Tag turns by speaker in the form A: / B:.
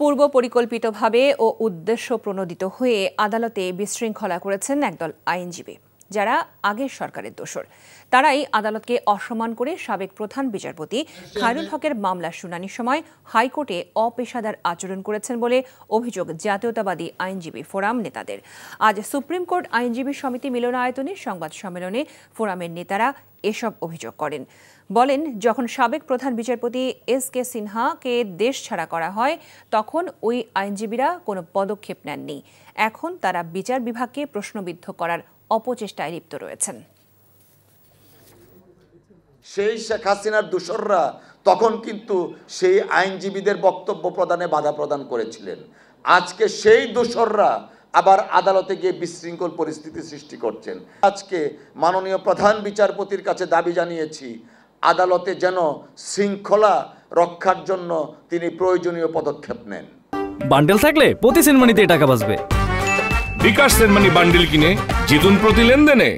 A: পূর্ব পরিকল্পিতভাবে ও উদ্দেশ্য প্রণোদিত হয়ে আদালতে বিশৃঙ্খলা করেছেন একদল আইনজীবী, যারা আগের সরকারের দোসর। তারাই আদালতকে অসম্মান করে সাবেক প্রধান বিচারপতি খায়রুল হকের মামলার শুনানির সময় হাইকোর্টে অপেশাদার আচরণ করেছেন বলে অভিযোগ জাতীয়তাবাদী আইনজীবী ফোরাম নেতাদের। আজ সুপ্রিম কোর্ট আইনজীবী সমিতি মিলনায়তনে সংবাদ সম্মেলনে ফোরামের নেতারা এসব অভিযোগ করেন। বলেন, যখন সাবেক প্রধান বিচারপতি এস.কে. সিনহাকে দেশ ছাড়া করা হয় তখন ওই আইনজীবীরা কোনো পদক্ষেপ নেননি। এখন তারা বিচার বিভাগকে প্রশ্নবিদ্ধ করার অপচেষ্টায় লিপ্ত রয়েছেন।
B: সেই শেখ হাসিনার দোসররা তখন কিন্তু সেই আইনজীবীদের বক্তব্য প্রদানে বাধা প্রদান করেছিলেন। আজকে সেই দোসররা আবার আদালতে গিয়ে বিশৃঙ্খল পরিস্থিতি সৃষ্টি করছেন। আজকে মাননীয় প্রধান বিচারপতির কাছে দাবি জানিয়েছি, আদালতে যেন শৃঙ্খলা রক্ষার জন্য তিনি প্রয়োজনীয় পদক্ষেপ নেন।
C: বান্ডেল থাকলে প্রতি সেনমানিতে টাকা বাঁচবে।
D: বিকাশ সেনমানি বান্ডেল কিনে জিতুন প্রতি লেনদেনে।